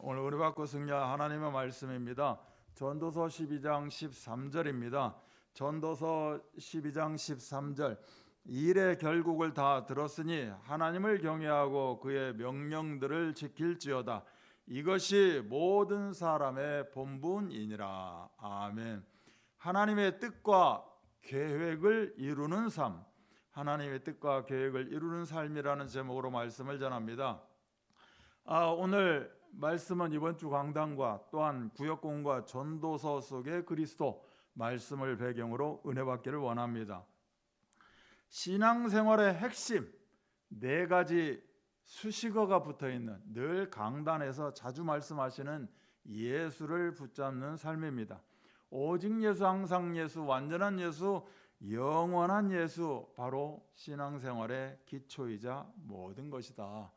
오늘 우리 받고 승리할 하나님의 말씀입니다. 전도서 12장 13절입니다. 전도서 12장 13절 일의 결국을 다 들었으니 하나님을 경외하고 그의 명령들을 지킬지어다. 이것이 모든 사람의 본분이니라. 아멘. 하나님의 뜻과 계획을 이루는 삶, 하나님의 뜻과 계획을 이루는 삶이라는 제목으로 말씀을 전합니다. 오늘 말씀은 이번 주 강단과 또한 구역공과 전도서 속의 그리스도 말씀을 배경으로 은혜 받기를 원합니다. 신앙생활의 핵심 네 가지 수식어가 붙어있는, 늘 강단에서 자주 말씀하시는 예수를 붙잡는 삶입니다. 오직 예수, 항상 예수, 완전한 예수, 영원한 예수, 바로 신앙생활의 기초이자 모든 것이다.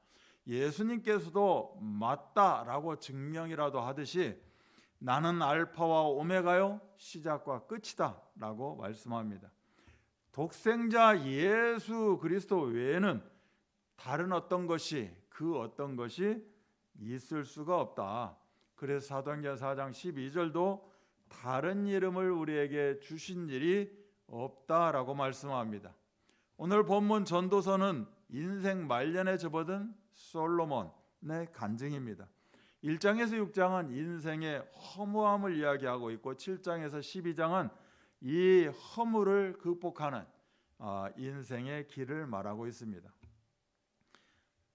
예수님께서도 맞다라고 증명이라도 하듯이 나는 알파와 오메가요, 시작과 끝이다 라고 말씀합니다. 독생자 예수 그리스도 외에는 다른 어떤 것이, 그 어떤 것이 있을 수가 없다. 그래서 사도행전 4장 12절도 다른 이름을 우리에게 주신 일이 없다라고 말씀합니다. 오늘 본문 전도서는 인생 말년에 접어든 솔로몬의 간증입니다. 1장에서 6장은 인생의 허무함을 이야기하고 있고 7장에서 12장은 이 허물을 극복하는 인생의 길을 말하고 있습니다.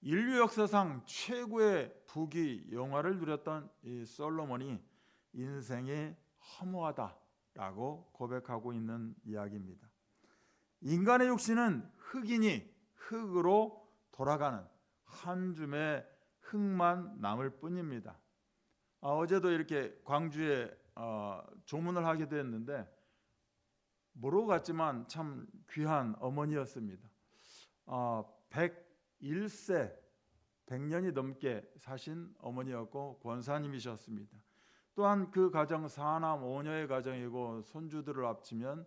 인류 역사상 최고의 부귀 영화를 누렸던 이 솔로몬이 인생이 허무하다라고 고백하고 있는 이야기입니다. 인간의 육신은 흙이니 흙으로 돌아가는 한 줌의 흙만 남을 뿐입니다. 어제도 이렇게 광주에 조문을 하게 됐는데 모르고 갔지만 참 귀한 어머니였습니다. 101세 100년이 넘게 사신 어머니였고 권사님이셨습니다. 또한 그 가정 4남 5녀의 가정이고 손주들을 합치면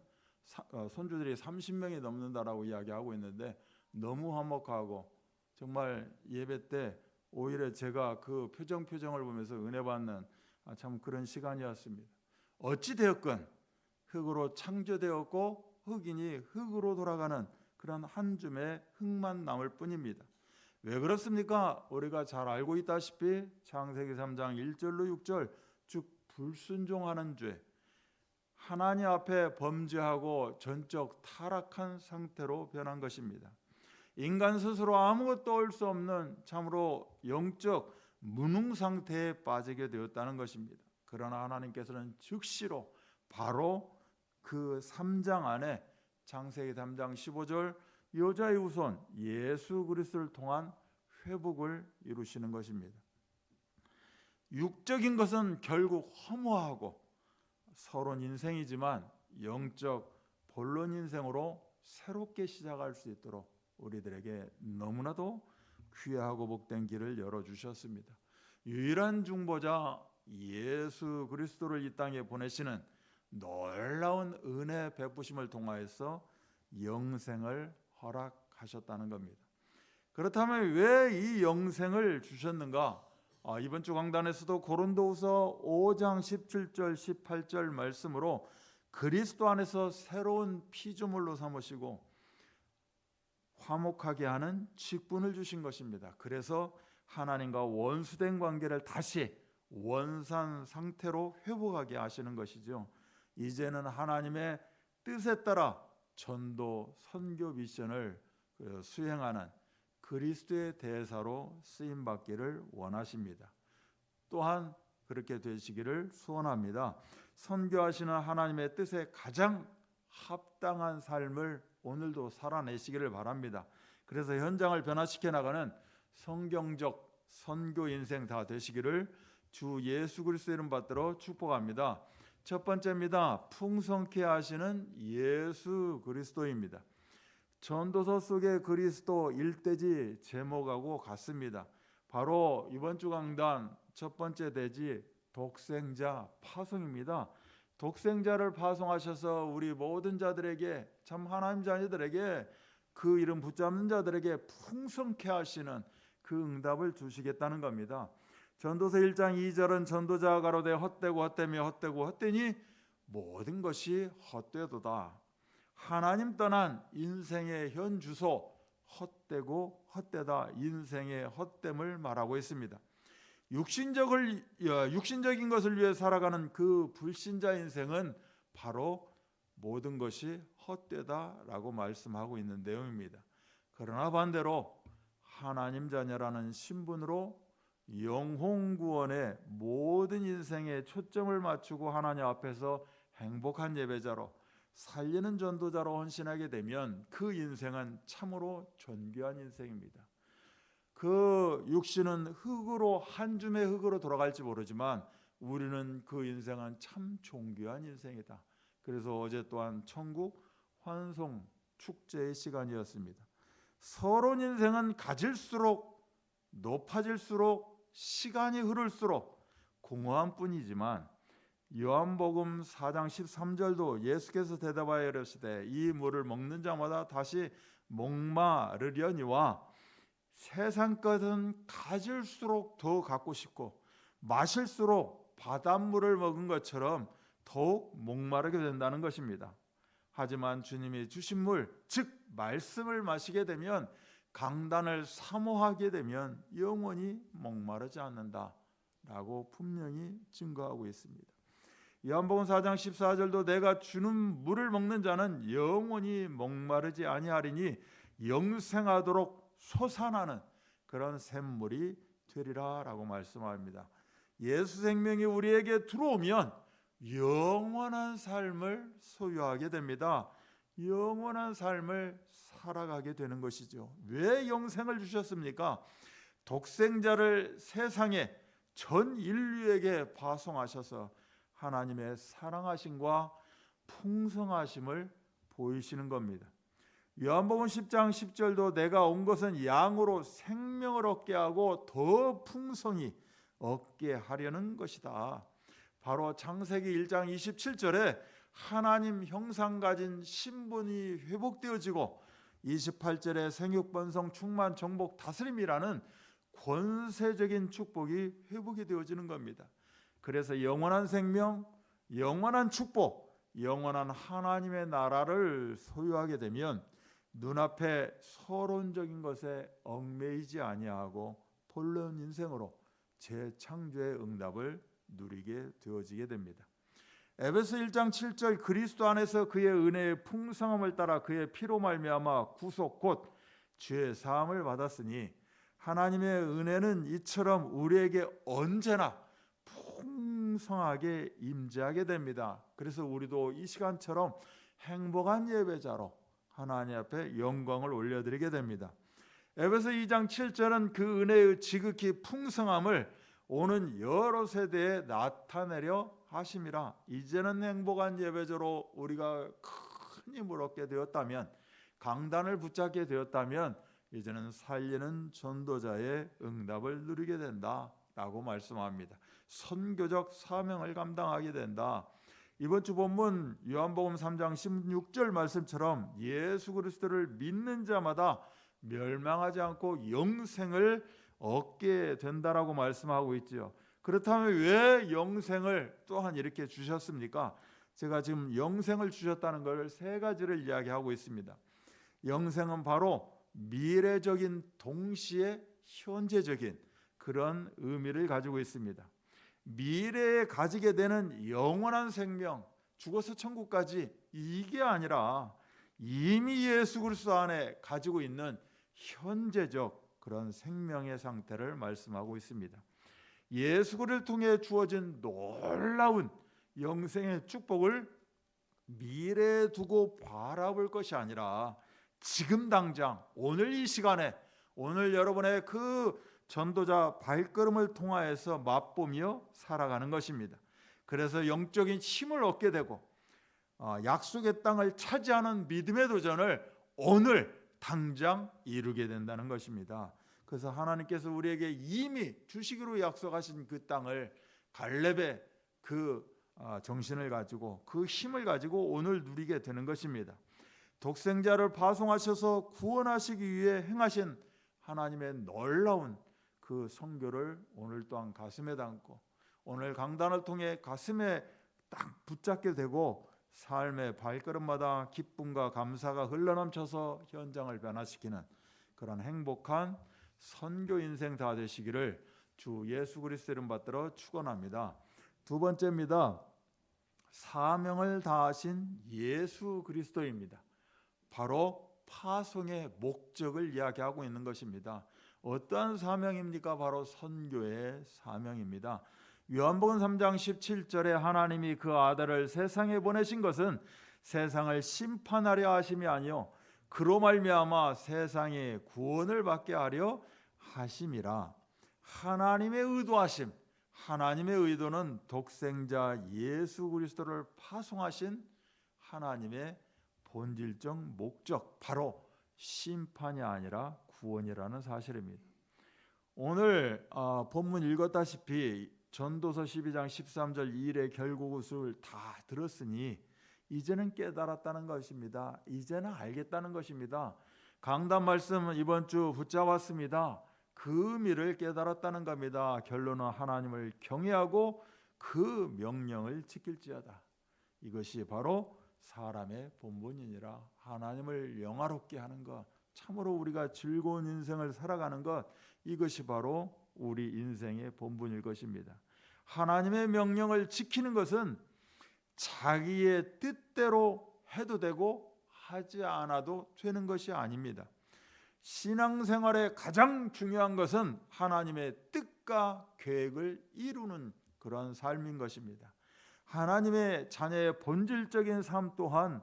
손주들이 30명이 넘는다라고 이야기하고 있는데 너무 화목하고 정말 예배 때 오히려 제가 그 표정을 보면서 은혜 받는 참 그런 시간이었습니다. 어찌 되었건 흙으로 창조되었고 흙이니 흙으로 돌아가는 그런 한 줌의 흙만 남을 뿐입니다. 왜 그렇습니까? 우리가 잘 알고 있다시피 창세기 3장 1절로 6절 즉 불순종하는 죄, 하나님 앞에 범죄하고 전적 타락한 상태로 변한 것입니다. 인간 스스로 아무것도 할 수 없는 참으로 영적 무능 상태에 빠지게 되었다는 것입니다. 그러나 하나님께서는 즉시로 바로 그 3장 안에 창세기 3장 15절 여자의 후손 예수 그리스도를 통한 회복을 이루시는 것입니다. 육적인 것은 결국 허무하고 서론 인생이지만 영적 본론 인생으로 새롭게 시작할 수 있도록 우리들에게 너무나도 귀하고 복된 길을 열어주셨습니다. 유일한 중보자 예수 그리스도를 이 땅에 보내시는 놀라운 은혜 베푸심을 통하여서 영생을 허락하셨다는 겁니다. 그렇다면 왜 이 영생을 주셨는가? 이번 주 강단에서도 고린도후서 5장 17절 18절 말씀으로 그리스도 안에서 새로운 피조물로 삼으시고 화목하게 하는 직분을 주신 것입니다. 그래서 하나님과 원수된 관계를 다시 원산 상태로 회복하게 하시는 것이죠. 이제는 하나님의 뜻에 따라 전도 선교 미션을 수행하는 그리스도의 대사로 쓰임 받기를 원하십니다. 또한 그렇게 되시기를 소원합니다. 선교하시는 하나님의 뜻에 가장 합당한 삶을 오늘도 살아내시기를 바랍니다. 그래서 현장을 변화시켜 나가는 성경적 선교 인생 다 되시기를 주 예수 그리스도 이름 받들어 축복합니다. 첫 번째입니다. 풍성케 하시는 예수 그리스도입니다. 전도서 속의 그리스도 일대지 제목하고 같습니다. 바로 이번 주 강단 첫 번째 대지 독생자 파송입니다. 독생자를 파송하셔서 우리 모든 자들에게, 참 하나님 자녀들에게, 그 이름 붙잡는 자들에게 풍성케 하시는 그 응답을 주시겠다는 겁니다. 전도서 1장 2절은 전도자가 가로되 헛되고 헛되며 헛되고 헛되니 모든 것이 헛되도다. 하나님 떠난 인생의 현 주소 헛되고 헛되다, 인생의 헛됨을 말하고 있습니다. 육신적인 것을 위해 살아가는 그 불신자 인생은 바로 모든 것이 헛되다라고 말씀하고 있는 내용입니다. 그러나 반대로 하나님 자녀라는 신분으로 영혼 구원의 모든 인생에 초점을 맞추고 하나님 앞에서 행복한 예배자로 살리는 전도자로 헌신하게 되면 그 인생은 참으로 존귀한 인생입니다. 그 육신은 흙으로, 한 줌의 흙으로 돌아갈지 모르지만 우리는 그 인생은 참 존귀한 인생이다. 그래서 어제 또한 천국 환송 축제의 시간이었습니다. 서론 인생은 가질수록 높아질수록 시간이 흐를수록 공허한 뿐이지만 요한복음 4장 13절도 예수께서 대답하여 이르시되 이 물을 먹는 자마다 다시 목마르려니와 세상 것은 가질수록 더 갖고 싶고 마실수록 바닷물을 먹은 것처럼 더욱 목마르게 된다는 것입니다. 하지만 주님이 주신 물, 즉 말씀을 마시게 되면, 강단을 사모하게 되면 영원히 목마르지 않는다라고 분명히 증거하고 있습니다. 요한복음 4장 14절도 내가 주는 물을 먹는 자는 영원히 목마르지 아니하리니 영생하도록 솟아나는 그런 샘물이 되리라 라고 말씀합니다. 예수 생명이 우리에게 들어오면 영원한 삶을 소유하게 됩니다. 영원한 삶을 살아가게 되는 것이죠. 왜 영생을 주셨습니까? 독생자를 세상에 전 인류에게 파송하셔서 하나님의 사랑하심과 풍성하심을 보이시는 겁니다. 요한복음 10장 10절도 내가 온 것은 양으로 생명을 얻게 하고 더 풍성히 얻게 하려는 것이다. 바로 창세기 1장 27절에 하나님 형상 가진 신분이 회복되어지고 28절에 생육번성 충만 정복 다스림이라는 권세적인 축복이 회복이 되어지는 겁니다. 그래서 영원한 생명, 영원한 축복, 영원한 하나님의 나라를 소유하게 되면 눈앞에 서론적인 것에 얽매이지 아니하고 본론 인생으로 재창조의 응답을 누리게 되어지게 됩니다. 에베소 1장 7절 그리스도 안에서 그의 은혜의 풍성함을 따라 그의 피로 말미암아 구속 곧 죄 사함을 받았으니 하나님의 은혜는 이처럼 우리에게 언제나 풍성하게 임재하게 됩니다. 그래서 우리도 이 시간처럼 행복한 예배자로 하나님 앞에 영광을 올려드리게 됩니다. 에베소 2장 7절은 그 은혜의 지극히 풍성함을 오는 여러 세대에 나타내려 하심이라. 이제는 행복한 예배자로 우리가 큰 힘을 얻게 되었다면, 강단을 붙잡게 되었다면 이제는 살리는 전도자의 응답을 누리게 된다라고 말씀합니다. 선교적 사명을 감당하게 된다. 이번 주 본문 요한복음 3장 16절 말씀처럼 예수 그리스도를 믿는 자마다 멸망하지 않고 영생을 얻게 된다라고 말씀하고 있지요. 그렇다면 왜 영생을 또한 이렇게 주셨습니까? 제가 지금 영생을 주셨다는 걸 세 가지를 이야기하고 있습니다. 영생은 바로 미래적인 동시에 현재적인 그런 의미를 가지고 있습니다. 미래에 가지게 되는 영원한 생명, 죽어서 천국까지, 이게 아니라 이미 예수 그리스도 안에 가지고 있는 현재적 그런 생명의 상태를 말씀하고 있습니다. 예수 그리스도를 통해 주어진 놀라운 영생의 축복을 미래에 두고 바라볼 것이 아니라 지금 당장 오늘 이 시간에, 오늘 여러분의 그 전도자 발걸음을 통하여서 맛보며 살아가는 것입니다. 그래서 영적인 힘을 얻게 되고 약속의 땅을 차지하는 믿음의 도전을 오늘 당장 이루게 된다는 것입니다. 그래서 하나님께서 우리에게 이미 주시기로 약속하신 그 땅을 갈렙의 그 정신을 가지고, 그 힘을 가지고 오늘 누리게 되는 것입니다. 독생자를 파송하셔서 구원하시기 위해 행하신 하나님의 놀라운 그 그 선교를 오늘 또한 가슴에 담고 오늘 강단을 통해 가슴에 딱 붙잡게 되고 삶의 발걸음마다 기쁨과 감사가 흘러넘쳐서 현장을 변화시키는 그런 행복한 선교 인생 다 되시기를 주 예수 그리스도 이름 받들어 축원합니다. 두 번째입니다. 사명을 다하신 예수 그리스도입니다. 바로 파송의 목적을 이야기하고 있는 것입니다. 어떠한 사명입니까? 바로 선교의 사명입니다. 요한복음 3장 17절에 하나님이 그 아들을 세상에 보내신 것은 세상을 심판하려 하심이 아니요 그로 말미암아 세상에 구원을 받게 하려 하심이라. 하나님의 의도하심, 하나님의 의도는 독생자 예수 그리스도를 파송하신 하나님의 본질적 목적, 바로 심판이 아니라 구원이라는 사실입니다. 오늘 본문 읽었다시피 전도서 12장 13절 2일의 결국을 다 들었으니 이제는 깨달았다는 것입니다. 이제는 알겠다는 것입니다. 강단 말씀 이번 주 붙잡았습니다. 그 의미를 깨달았다는 겁니다. 결론은 하나님을 경외하고 그 명령을 지킬지어다. 이것이 바로 사람의 본분이니라. 하나님을 영화롭게 하는 것, 참으로 우리가 즐거운 인생을 살아가는 것, 이것이 바로 우리 인생의 본분일 것입니다. 하나님의 명령을 지키는 것은 자기의 뜻대로 해도 되고 하지 않아도 되는 것이 아닙니다. 신앙생활의 가장 중요한 것은 하나님의 뜻과 계획을 이루는 그런 삶인 것입니다. 하나님의 자녀의 본질적인 삶 또한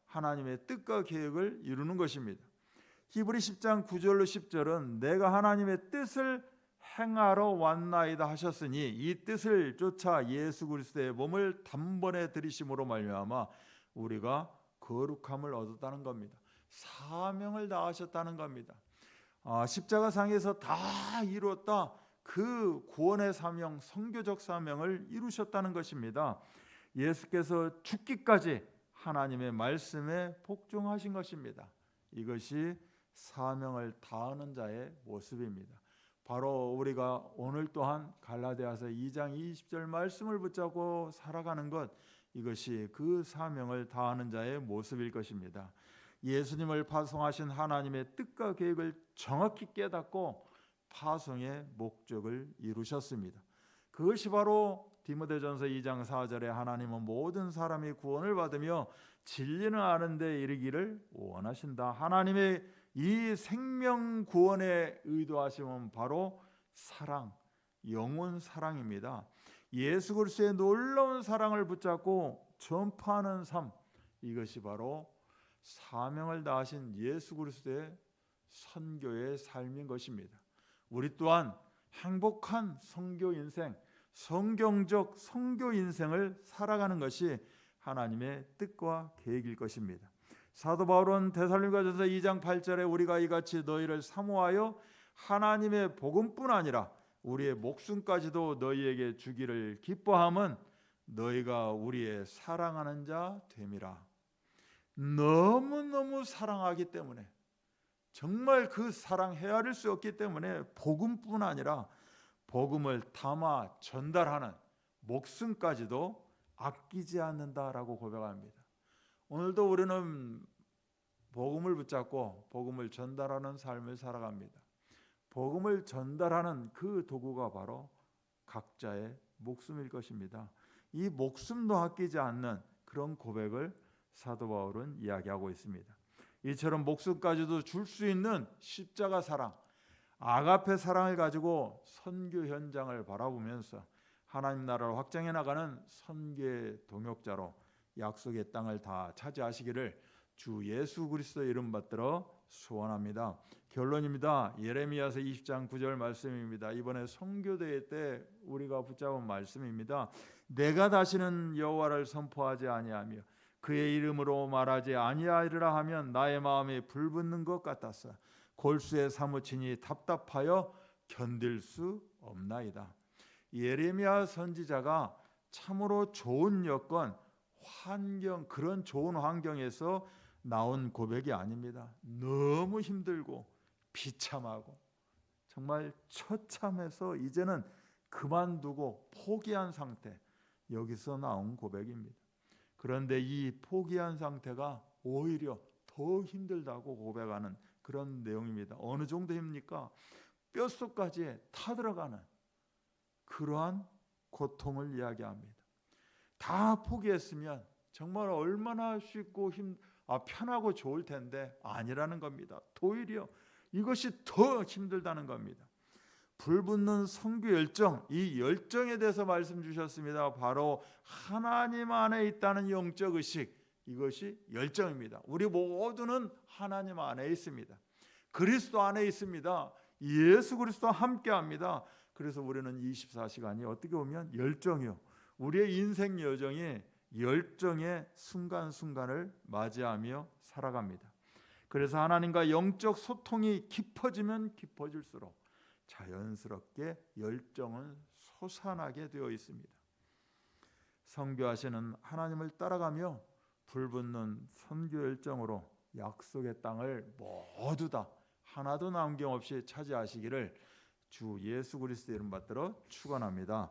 하나님의 뜻과 계획을 이루는 것입니다. 히브리 10장 9절로 10절은 내가 하나님의 뜻을 행하러 왔나이다 하셨으니 이 뜻을 쫓아 예수 그리스도의 몸을 단번에 들이심으로 말미암아 우리가 거룩함을 얻었다는 겁니다. 사명을 다하셨다는 겁니다. 십자가상에서 다 이루었다. 그 구원의 사명, 선교적 사명을 이루셨다는 것입니다. 예수께서 죽기까지 하나님의 말씀에 복종하신 것입니다. 이것이 사명을 다하는 자의 모습입니다. 바로 우리가 오늘 또한 갈라디아서 2장 20절 말씀을 붙잡고 살아가는 것, 이것이 그 사명을 다하는 자의 모습일 것입니다. 예수님을 파송하신 하나님의 뜻과 계획을 정확히 깨닫고 파송의 목적을 이루셨습니다. 그것이 바로 디모데전서 2장 4절에 하나님은 모든 사람이 구원을 받으며 진리는 아는 데 이르기를 원하신다. 하나님의 이 생명 구원의 의도하심은 바로 사랑, 영혼 사랑입니다. 예수 그리스도의 놀라운 사랑을 붙잡고 전파하는 삶, 이것이 바로 사명을 다하신 예수 그리스도의 선교의 삶인 것입니다. 우리 또한 행복한 선교 인생, 성경적 선교 인생을 살아가는 것이 하나님의 뜻과 계획일 것입니다. 사도 바울은 데살로니가전서 2장 8절에 우리가 이같이 너희를 사모하여 하나님의 복음뿐 아니라 우리의 목숨까지도 너희에게 주기를 기뻐함은 너희가 우리의 사랑하는 자 됨이라. 너무너무 사랑하기 때문에, 정말 그 사랑 헤아릴 수 없기 때문에 복음뿐 아니라 복음을 담아 전달하는 목숨까지도 아끼지 않는다라고 고백합니다. 오늘도 우리는 복음을 붙잡고 복음을 전달하는 삶을 살아갑니다. 복음을 전달하는 그 도구가 바로 각자의 목숨일 것입니다. 이 목숨도 아끼지 않는 그런 고백을 사도 바울은 이야기하고 있습니다. 이처럼 목숨까지도 줄 수 있는 십자가 사랑, 아가페 사랑을 가지고 선교 현장을 바라보면서 하나님 나라를 확장해 나가는 선교의 동역자로 약속의 땅을 다 차지하시기를 주 예수 그리스도 이름 받들어 소원합니다. 결론입니다. 예레미야서 20장 9절 말씀입니다. 이번에 선교대회 때 우리가 붙잡은 말씀입니다. 내가 다시는 여호와를 선포하지 아니하며 그의 이름으로 말하지 아니하리라 하면 나의 마음이 불붙는 것 같았어. 골수에 사무치니 답답하여 견딜 수 없나이다. 예레미야 선지자가 참으로 좋은 여건, 환경, 그런 좋은 환경에서 나온 고백이 아닙니다. 너무 힘들고 비참하고 정말 처참해서 이제는 그만두고 포기한 상태, 여기서 나온 고백입니다. 그런데 이 포기한 상태가 오히려 더 힘들다고 고백하는 그런 내용입니다. 어느 정도 힘입니까? 뼛속까지 타들어가는 그러한 고통을 이야기합니다. 다 포기했으면 정말 얼마나 쉽고 편하고 좋을 텐데 아니라는 겁니다. 오히려 이것이 더 힘들다는 겁니다. 불붙는 선교 열정, 이 열정에 대해서 말씀 주셨습니다. 바로 하나님 안에 있다는 영적 의식, 이것이 열정입니다. 우리 모두는 하나님 안에 있습니다. 그리스도 안에 있습니다. 예수 그리스도와 함께합니다. 그래서 우리는 24시간이 어떻게 보면 열정이요, 우리의 인생 여정이 열정의 순간순간을 맞이하며 살아갑니다. 그래서 하나님과 영적 소통이 깊어지면 깊어질수록 자연스럽게 열정은 솟아나게 되어 있습니다. 선교하시는 하나님을 따라가며 불붙는 선교 열정으로 약속의 땅을 모두 다 하나도 남김없이 차지하시기를 주 예수 그리스도의 이름 받들어 축원합니다.